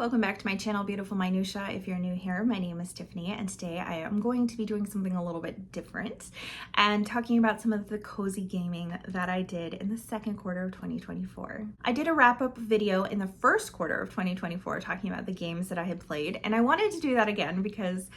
welcome back to my channel, Beautiful Minutia. If you're new here, my name is Tiffany, and today I am going to be doing something a little bit different and talking about some of the cozy gaming that I did in the second quarter of 2024. I did a wrap-up video in the first quarter of 2024 talking about the games that I had played, and I wanted to do that again because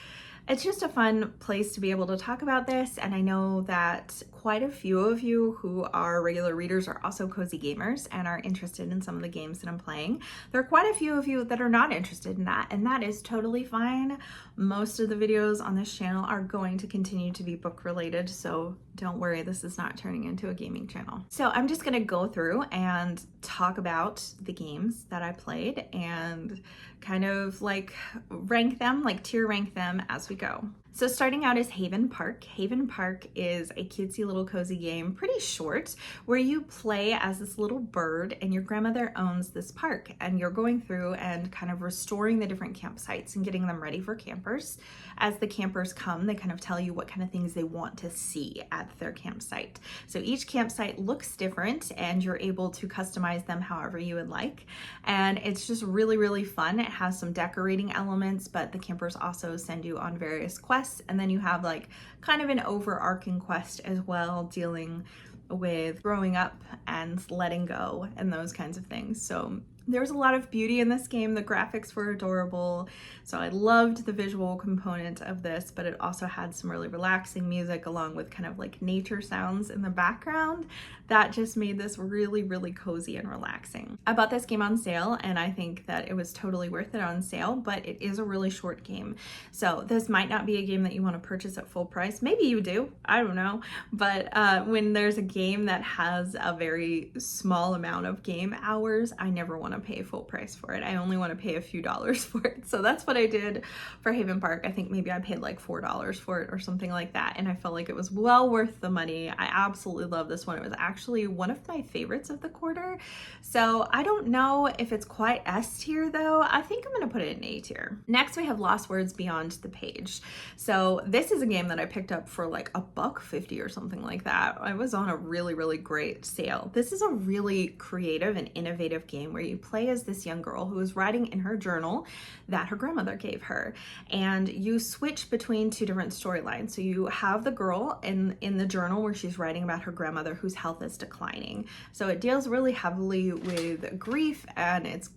it's just a fun place to be able to talk about this, and I know that quite a few of you who are regular readers are also cozy gamers and are interested in some of the games that I'm playing. There are quite a few of you that are not interested in that, and that is totally fine. Most of the videos on this channel are going to continue to be book related, so don't worry, this is not turning into a gaming channel. So I'm just gonna go through and talk about the games that I played and kind of like rank them, like tier rank them as we go. So starting out is Haven Park. Haven Park is a cutesy little cozy game, pretty short, where you play as this little bird and your grandmother owns this park and you're going through and kind of restoring the different campsites and getting them ready for campers. As the campers come, they kind of tell you what kind of things they want to see at their campsite. So each campsite looks different and you're able to customize them however you would like. And it's just really, really fun. It has some decorating elements, but the campers also send you on various quests. And then you have like kind of an overarching quest as well, dealing with growing up and letting go and those kinds of things. So there's a lot of beauty in this game. The graphics were adorable. So I loved the visual component of this, but it also had some really relaxing music along with kind of like nature sounds in the background that just made this really, really cozy and relaxing. I bought this game on sale and I think that it was totally worth it on sale, but it is a really short game. So this might not be a game that you want to purchase at full price. Maybe you do, I don't know. But when there's a game that has a very small amount of game hours, I never want to pay full price for it. I only want to pay a few dollars for it. So that's what I did for Haven Park. I think maybe I paid like $4 for it or something like that. And I felt like it was well worth the money. I absolutely love this one. It was actually one of my favorites of the quarter. So I don't know if it's quite S tier though. I think I'm going to put it in A tier. Next we have Lost Words Beyond the Page. So this is a game that I picked up for like $1.50 or something like that. I was on a really, really great sale. This is a really creative and innovative game where you play as this young girl who is writing in her journal that her grandmother gave her, and you switch between two different storylines. So you have the girl in the journal where she's writing about her grandmother whose health is declining. So it deals really heavily with grief, and it's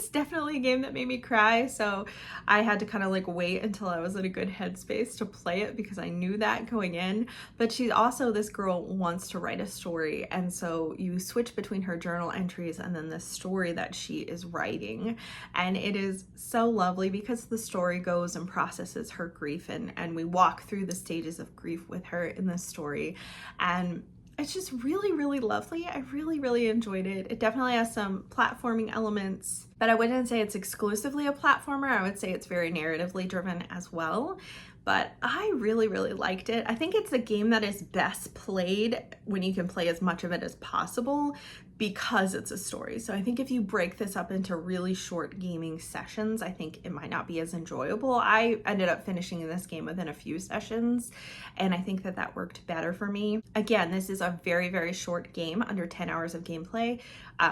definitely a game that made me cry. So I had to kind of like wait until I was in a good headspace to play it because I knew that going in. But she's also, this girl wants to write a story. And so you switch between her journal entries and then the story that she is writing. And it is so lovely because the story goes and processes her grief, and we walk through the stages of grief with her in this story. And it's just really, really lovely. I really, really enjoyed it. It definitely has some platforming elements, but I wouldn't say it's exclusively a platformer. I would say it's very narratively driven as well. But I really, really liked it. I think it's a game that is best played when you can play as much of it as possible because it's a story. So I think if you break this up into really short gaming sessions, I think it might not be as enjoyable. I ended up finishing this game within a few sessions, and I think that that worked better for me. Again, this is a very, very short game, under 10 hours of gameplay,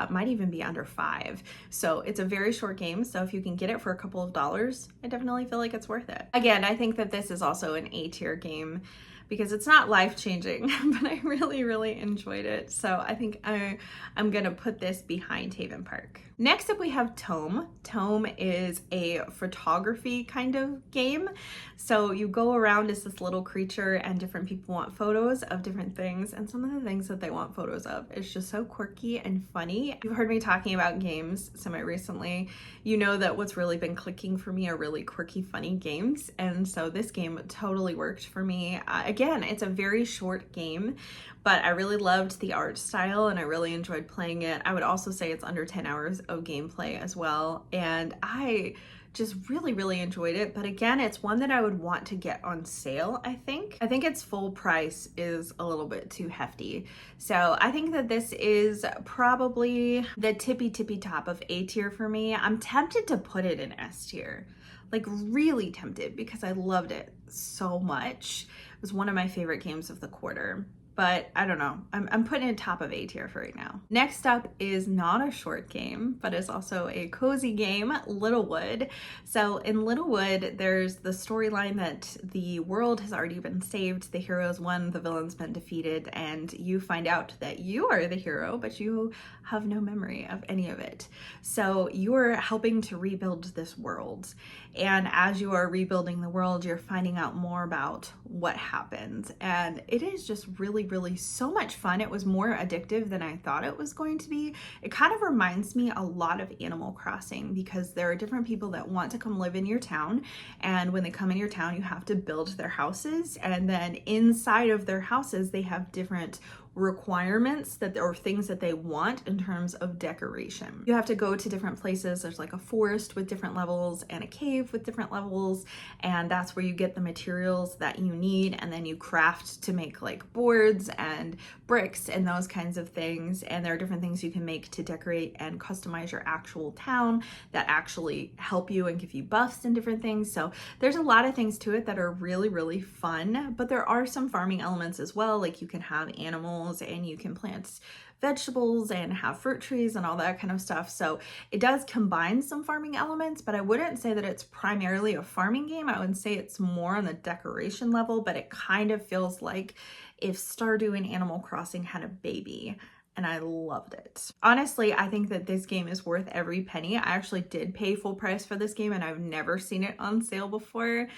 might even be under 5. So it's a very short game. So if you can get it for a couple of dollars, I definitely feel like it's worth it. Again, I think that this is also an A tier game because it's not life-changing, but I really, really enjoyed it. So I think I'm gonna put this behind Haven Park. Next up we have TOEM. TOEM is a photography kind of game. So you go around as this little creature and different people want photos of different things, and some of the things that they want photos of is just so quirky and funny. You've heard me talking about games semi-recently. You know that what's really been clicking for me are really quirky, funny games, and so this game totally worked for me. Again, it's a very short game, but I really loved the art style and I really enjoyed playing it. I would also say it's under 10 hours of gameplay as well, and I just really, really enjoyed it. But again, it's one that I would want to get on sale, I think. I think its full price is a little bit too hefty. So I think that this is probably the tippy top of A tier for me. I'm tempted to put it in S tier. Like really tempted because I loved it so much. It was one of my favorite games of the quarter. but I don't know. I'm putting it top of A tier for right now. Next up is not a short game, but is also a cozy game, Littlewood. So in Littlewood, there's the storyline that the world has already been saved, the heroes won, the villain's been defeated, and you find out that you are the hero, but you have no memory of any of it. So you're helping to rebuild this world. And as you are rebuilding the world, you're finding out more about what happened. And it is just really so much fun. It was more addictive than I thought it was going to be. It kind of reminds me a lot of Animal Crossing, because there are different people that want to come live in your town. And when they come in your town, you have to build their houses. And then inside of their houses, they have different requirements that or things that they want in terms of decoration. You have to go to different places. There's like a forest with different levels and a cave with different levels, and that's where you get the materials that you need, and then you craft to make like boards and bricks and those kinds of things. And there are different things you can make to decorate and customize your actual town that actually help you and give you buffs and different things. So there's a lot of things to it that are really fun, but there are some farming elements as well. Like you can have animals and you can plant vegetables and have fruit trees and all that kind of stuff. So it does combine some farming elements, but I wouldn't say that it's primarily a farming game. I would say it's more on the decoration level, but it kind of feels like if Stardew and Animal Crossing had a baby. And I loved it. Honestly, I think that this game is worth every penny. I actually did pay full price for this game, and I've never seen it on sale before.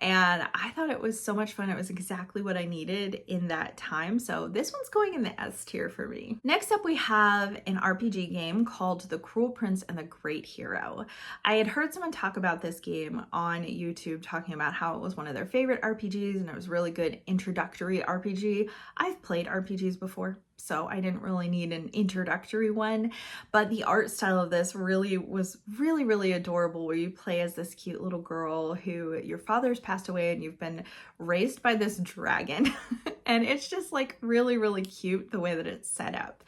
And I thought it was so much fun. It was exactly what I needed in that time. So this one's going in the S tier for me. Next up, we have an RPG game called The Cruel Prince and the Great Hero. I had heard someone talk about this game on YouTube, talking about how it was one of their favorite RPGs and it was really good introductory RPG. I've played RPGs before, so I didn't really need an introductory one, but the art style of this was really adorable, where you play as this cute little girl who your father's passed away and you've been raised by this dragon. And it's just like really cute the way that it's set up.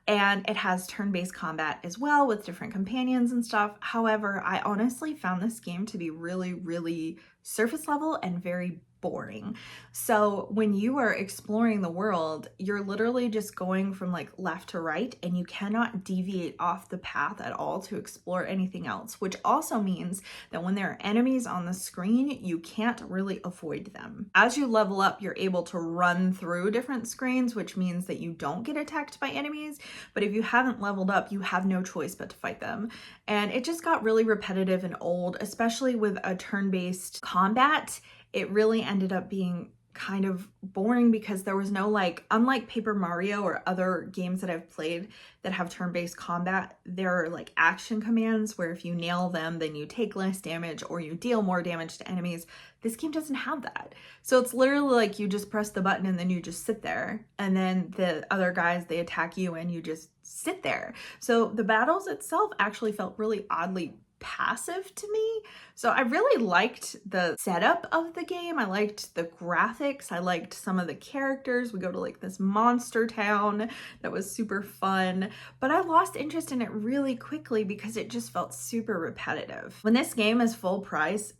And it has turn-based combat as well with different companions and stuff. However, I honestly found this game to be really surface level and very boring. So when you are exploring the world, you're literally just going from like left to right, and you cannot deviate off the path at all to explore anything else, which also means that when there are enemies on the screen, you can't really avoid them. As you level up, you're able to run through different screens, which means that you don't get attacked by enemies. But if you haven't leveled up, you have no choice but to fight them. And it just got really repetitive and old, especially with a turn-based combat. It really ended up being kind of boring, because there was no, like, unlike Paper Mario or other games that I've played that have turn-based combat, there are like action commands where if you nail them, then you take less damage or you deal more damage to enemies. This game doesn't have that. So it's literally like you just press the button and then you just sit there, and then the other guys, they attack you and you just sit there. So the battles itself actually felt really oddly passive to me. So I really liked the setup of the game. I liked the graphics. I liked some of the characters. We go to like this monster town that was super fun, but I lost interest in it really quickly because it just felt super repetitive. When this game is full price,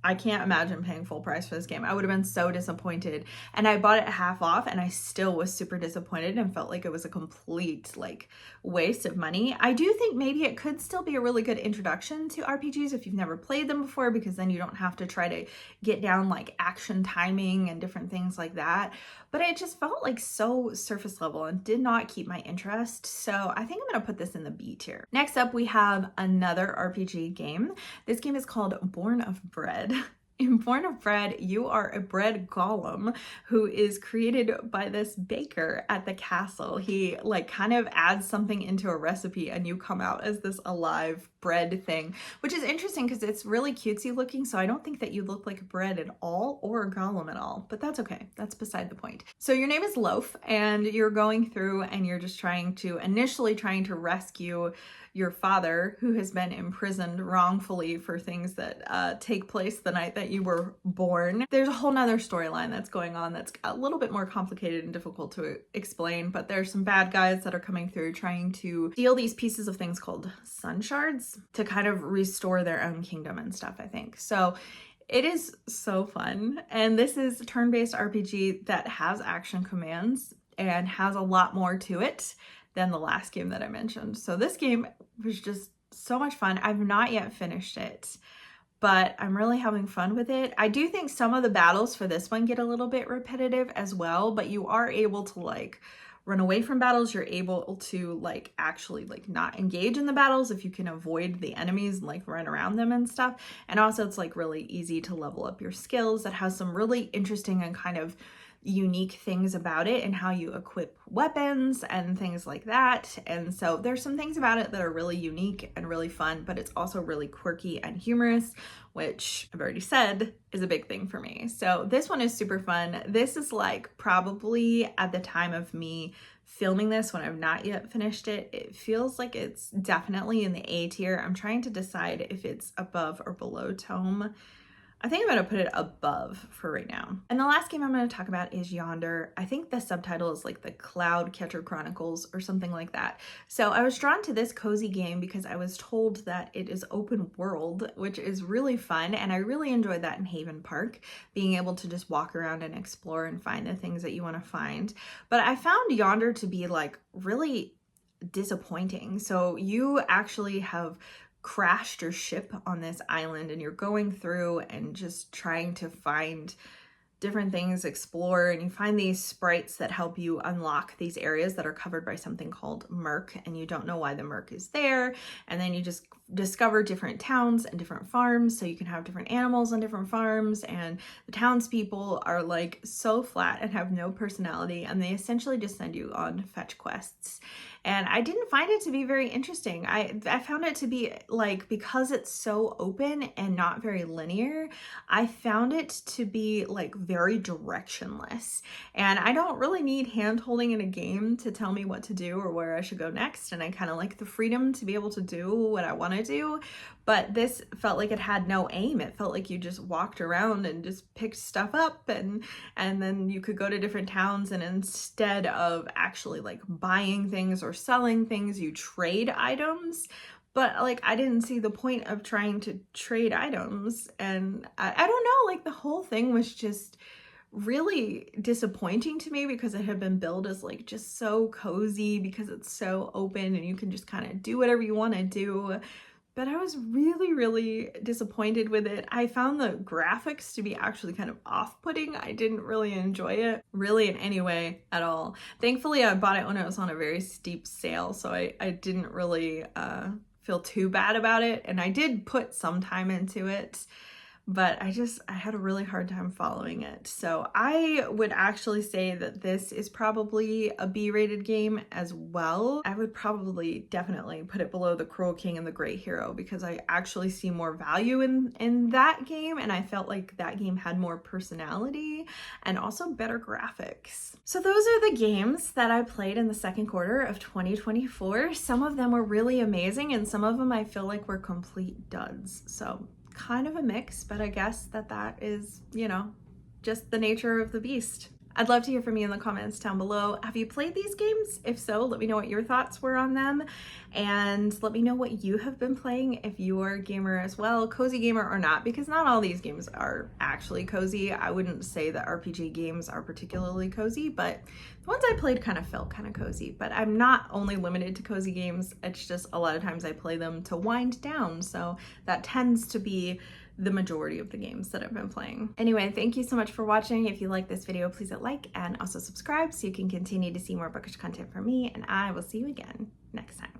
I can't imagine paying full price for this game. I would have been so disappointed. And I bought it half off and I still was super disappointed and felt like it was a complete like waste of money. I do think maybe it could still be a really good introduction to RPGs if you've never played them before, because then you don't have to try to get down like action timing and different things like that. But it just felt like so surface level and did not keep my interest. So I think I'm gonna put this in the B tier. Next up, we have another RPG game. This game is called Born of Bread. In Born of Bread, you are a bread golem who is created by this baker at the castle. He like kind of adds something into a recipe and you come out as this alive bread thing, which is interesting because it's really cutesy looking. So I don't think that you look like bread at all or a golem at all, but that's okay. That's beside the point. So your name is Loaf and you're going through and you're just initially trying to rescue your father, who has been imprisoned wrongfully for things that take place the night that you were born. There's a whole nother storyline that's going on that's a little bit more complicated and difficult to explain, but there's some bad guys that are coming through trying to steal these pieces of things called sun shards to kind of restore their own kingdom and stuff, I think. So It is so fun. And this is a turn-based RPG that has action commands and has a lot more to it than the last game that I mentioned. So this game was just so much fun. I've not yet finished it, but I'm really having fun with it. I do think some of the battles for this one get a little bit repetitive as well, but you are able to like run away from battles. You're able to like actually like not engage in the battles if you can avoid the enemies and like run around them and stuff. And also it's like really easy to level up your skills. It has some really interesting and kind of unique things about it and how you equip weapons and things like that. And so there's some things about it that are really unique and really fun, but it's also really quirky and humorous, which I've already said is a big thing for me. So this one is super fun. This is like probably at the time of me filming this, when I've not yet finished it, it feels like it's definitely in the A tier. I'm trying to decide if it's above or below TOEM. I think I'm going to put it above for right now. And the last game I'm going to talk about is Yonder. I think the subtitle is like the Cloud Catcher Chronicles or something like that. So I was drawn to this cozy game because I was told that it is open world, which is really fun. And I really enjoyed that in Haven Park, being able to just walk around and explore and find the things that you want to find. But I found Yonder to be like really disappointing. So you actually have crashed your ship on this island and you're going through and just trying to find different things, explore, and you find these sprites that help you unlock these areas that are covered by something called murk, and you don't know why the murk is there. And then you just discover different towns and different farms, so you can have different animals on different farms, and the townspeople are like so flat and have no personality, and they essentially just send you on fetch quests. And I didn't find it to be very interesting. I found it to be like, because it's so open and not very linear, I found it to be like very directionless. And I don't really need hand holding in a game to tell me what to do or where I should go next. And I kind of like the freedom to be able to do what I want to do. But this felt like it had no aim. It felt like you just walked around and just picked stuff up, and then you could go to different towns, and instead of actually like buying things or selling things, you trade items. But like, I didn't see the point of trying to trade items. And I don't know, like the whole thing was just really disappointing to me because it had been billed as like just so cozy because it's so open and you can just kind of do whatever you want to do. But I was really, really disappointed with it. I found the graphics to be actually kind of off-putting. I didn't really enjoy it really in any way at all. Thankfully, I bought it when it was on a very steep sale, so I didn't really feel too bad about it. And I did put some time into it, but I had a really hard time following it. So I would actually say that this is probably a B-rated game as well. I would probably definitely put it below The Cruel King and The Great Hero because I actually see more value in that game, and I felt like that game had more personality and also better graphics. So those are the games that I played in the second quarter of 2024. Some of them were really amazing and some of them I feel like were complete duds. So kind of a mix, but I guess that is, you know, just the nature of the beast. I'd love to hear from you in the comments down below. Have you played these games? If so, let me know what your thoughts were on them, and let me know what you have been playing if you are a gamer as well, cozy gamer or not, because not all these games are actually cozy. I wouldn't say that RPG games are particularly cozy, but the ones I played kind of felt kind of cozy. But I'm not only limited to cozy games, it's just a lot of times I play them to wind down, so that tends to be the majority of the games that I've been playing. Anyway, thank you so much for watching. If you like this video, please hit like and also subscribe so you can continue to see more bookish content from me, and I will see you again next time.